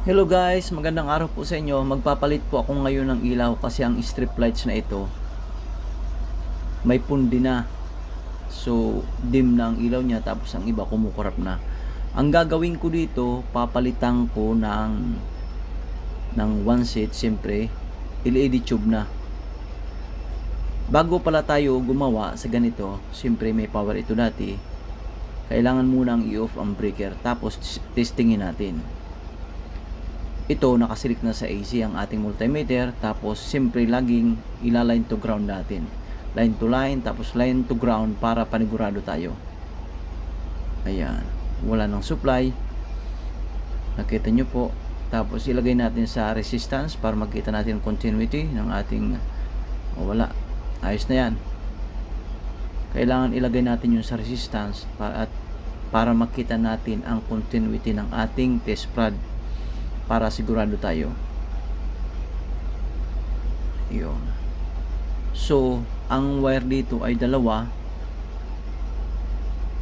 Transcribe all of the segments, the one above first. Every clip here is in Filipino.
Hello guys, magandang araw po sa inyo. Magpapalit po ako ngayon ng ilaw kasi ang strip lights na ito may pundi na. So, dim na ang ilaw niya tapos ang iba kumukurap na. Ang gagawin ko dito, papalitan ko ng one set, siyempre LED tube na. Bago pala tayo gumawa sa ganito, siyempre may power ito dati. Kailangan munang i-off ang breaker tapos testingin natin. Ito nakasilik na sa AC ang ating multimeter, tapos siyempre laging ila-line to ground natin, line to line tapos line to ground para panigurado tayo. Ayan, wala nang supply, nakita nyo po. Tapos ilagay natin sa resistance para makita natin continuity ng ating wala, ayos na yan. Kailangan ilagay natin yung sa resistance para makita natin ang continuity ng ating test prod para sigurado tayo. Yun. So, ang wire dito ay dalawa.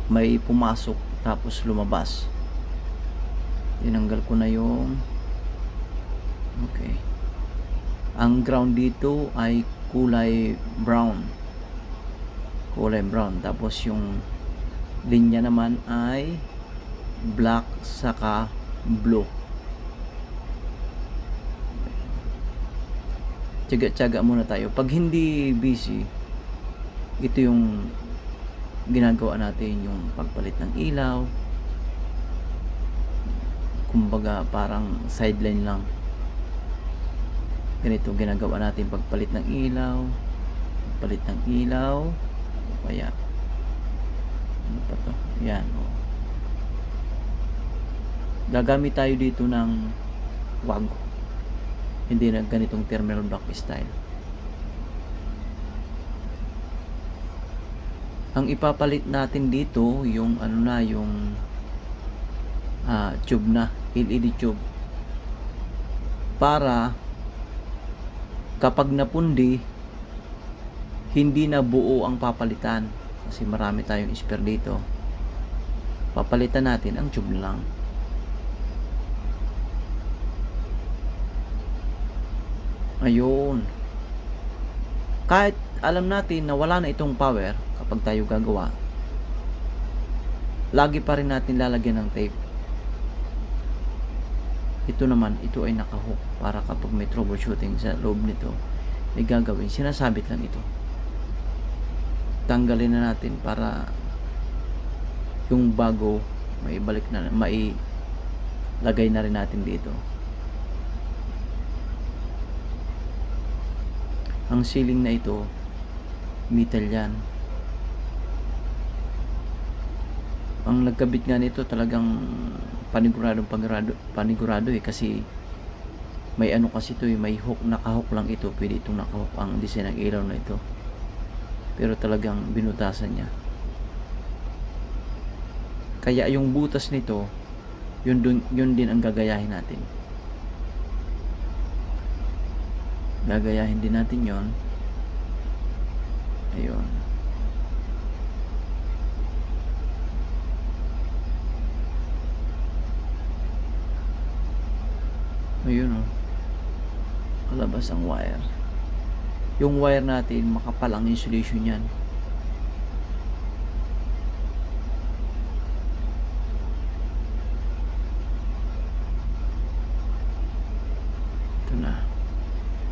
May pumasok tapos lumabas. Tinanggal ko na yung okay. Ang ground dito ay kulay brown. Tapos yung linya naman ay black saka blue. Tiyaga-tiyaga muna tayo. Pag hindi busy, ito yung ginagawa natin, yung pagpalit ng ilaw. Kumbaga parang sideline lang. Ganito ginagawa natin, pagpalit ng ilaw. Kaya ano pa to? Yan. Gagamit tayo dito ng wag. Hindi na ganitong terminal block style. Ang ipapalit natin dito yung yung tube na, LED tube, para kapag napundi hindi na buo ang papalitan, kasi marami tayong spare dito. Papalitan natin ang tube lang. Ayun. Kahit alam natin na wala na itong power kapag tayo gagawa, lagi pa rin natin lalagyan ng tape. Ito naman, ito ay nakahook para kapag may troubleshooting sa loob nito, ay gagawin, sinasabit lang ito. Tanggalin na natin para yung bago maibalik na, mailagay na rin natin dito. Ang ceiling na ito, metal yan. Ang nagkabit nga nito talagang panigurado kasi may kasi ito may hook, nakahook lang ito. Pwede itong nakahook ang design ng ilaw na ito. Pero talagang binutasan niya. Kaya yung butas nito, yun din ang gagayahin natin. Gagayahin din natin yon. Ayun. Ayun o. Kalabas ang wire. Yung wire natin, makapal ang insulation yan. Ito na.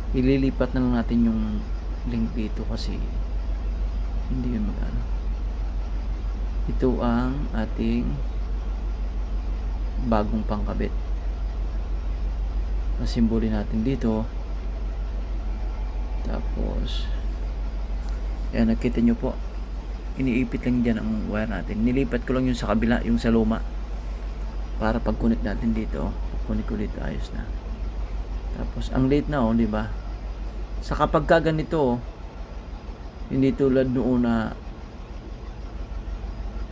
Ililipat na lang natin yung link dito kasi hindi yun magano. Ito ang ating bagong pangkabit. Pasimbolin natin dito. Tapos yan, nakita nyo po, iniipit lang dyan ang wire natin. Nilipat ko lang yung sa kabila, yung sa luma, para pag connect natin dito, connect ko dito, ayos na. Tapos ang late na di ba? Sa kapag ganito, hindi tulad noon na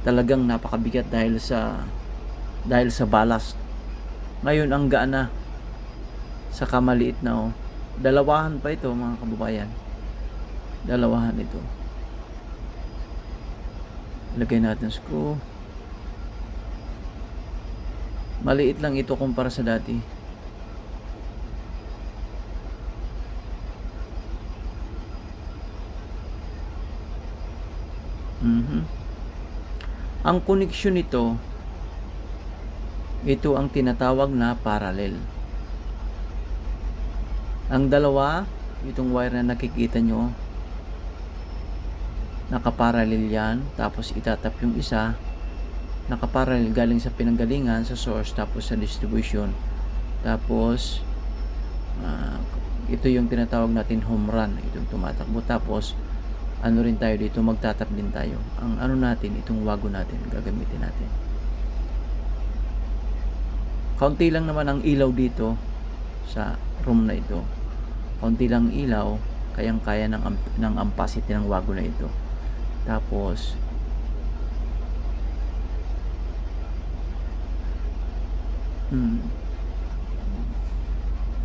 talagang napakabigat dahil sa ballast. Ngayon ang gaan na, saka maliit na dalawahan pa ito mga kababayan. Dalawahan ito. Lagay natin screw. Maliit lang ito kumpara sa dati. Mhm. Ang koneksyon nito, ito ang tinatawag na parallel. Ang dalawa, itong wire na nakikita nyo, nakaparallel yan, tapos itatap yung isa, nakaparallel galing sa pinanggalingan, sa source, tapos sa distribution. Tapos, ito yung tinatawag natin home run, itong tumatakbo. Tapos, ano rin tayo dito, magtatap din tayo. Ang ano natin, itong wago natin, gagamitin natin. Kaunti lang naman ang ilaw dito sa room na ito. Kaunti lang ilaw, kayang kaya ng ampacity ng wago na ito. Tapos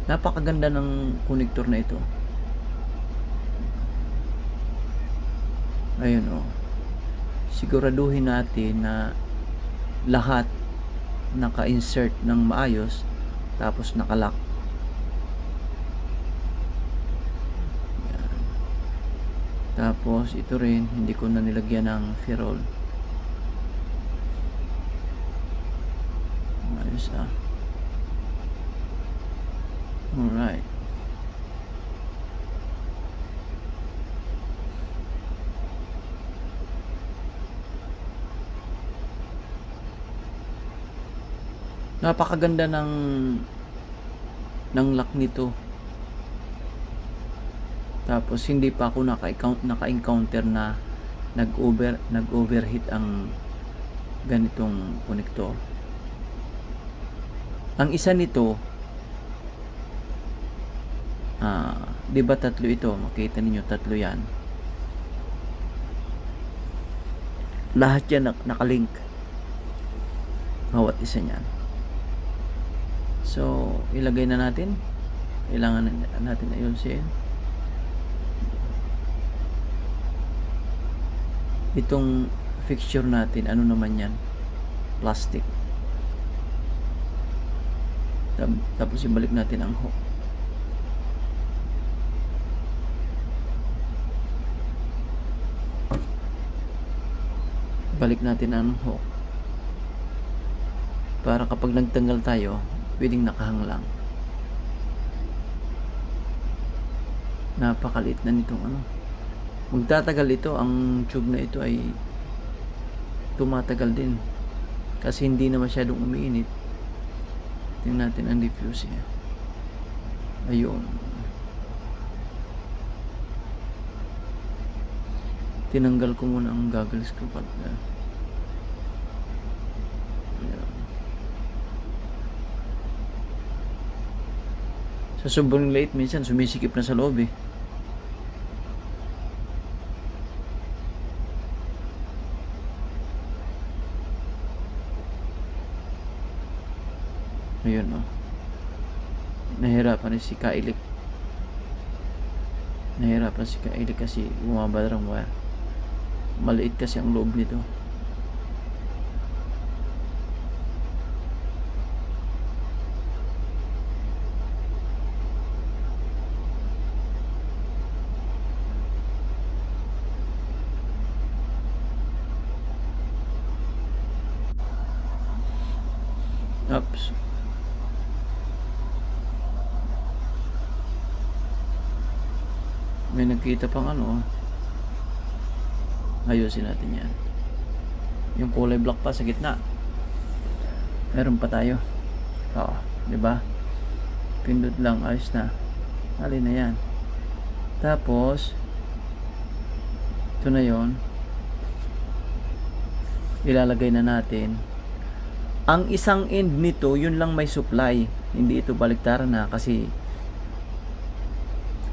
napakaganda ng connector na ito. Ayun oh. Siguraduhin natin na lahat naka-insert ng maayos, tapos nakalock. Yan. Tapos ito rin, hindi ko na nilagyan ng ferrule. Ayos ah. Alright. Napakaganda ng lock nito. Tapos hindi pa ako naka-encounter na nag-overheat ang ganitong connector. Ang isa nito, di ba tatlo ito? Makita ninyo tatlo yan. Lahat yan nakalink. Bawat isa niyan. So, ilagay na natin. Kailangan natin ayusin. Itong fixture natin, ano naman yan? Plastic. Tapos ibalik natin ang hook. Balik natin ang hook. Para kapag nagtanggal tayo, pwedeng nakahang lang. Napakaliit na nitong ano. Magtatagal ito, ang tube na ito ay tumatagal din. Kasi hindi na masyadong umiinit. Tingnan natin ang diffuse niya. Ayun. Tinanggal ko muna ang goggles ko. Sa sobrang late, minsan sumisikip na sa loob eh. Ayun oh. Nahirapan si Kailik. Kasi bumaba ang wire. Maliit kasi ang loob nito. Oops. May nagkita pang ano. Ayusin natin yan. Yung kulay black pa sa gitna. Meron pa tayo. Oo, di ba? Pindot lang, ayos na. Alin na yan. Tapos ito na yon. Ilalagay na natin. Ang isang end nito, yun lang may supply. Hindi ito baliktaran na kasi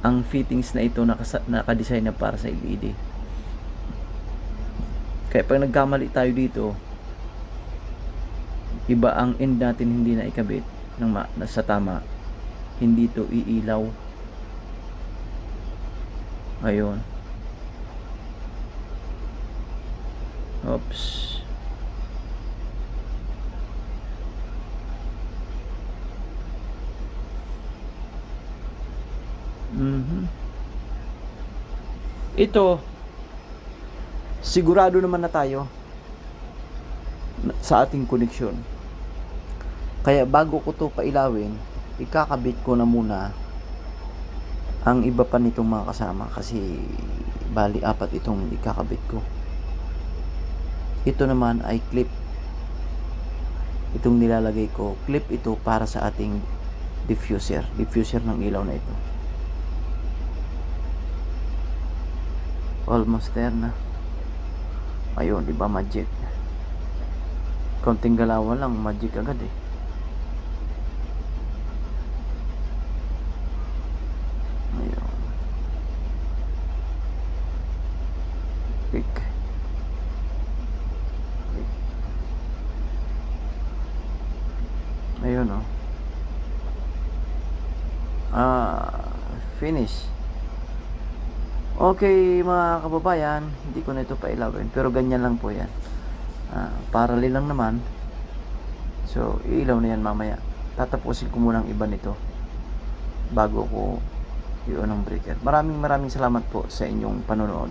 ang fittings na ito naka-design na para sa LED. Kaya pag nagkamali tayo dito, iba ang end natin hindi na ikabit sa tama, hindi ito iilaw. Ayun. Oops. Ito sigurado naman na tayo sa ating koneksyon. Kaya bago ko to pailawin, ikakabit ko na muna ang iba pa nitong mga kasama kasi bali 4 itong ikakabit ko. Ito naman ay clip. Itong nilalagay ko, clip ito para sa ating diffuser ng ilaw na ito. Almost there na. Ayun, di ba magic? Konting galawan lang, magic agad eh. Ayun. Pick. Ayun oh. Finish. Okay mga kababayan, hindi ko na ito pailawin, pero ganyan lang po yan. Parallel lang naman. So ilaw na yan mamaya. Tatapusin ko muna ang iba nito bago ko i-on ang breaker. Maraming salamat po sa inyong panonood.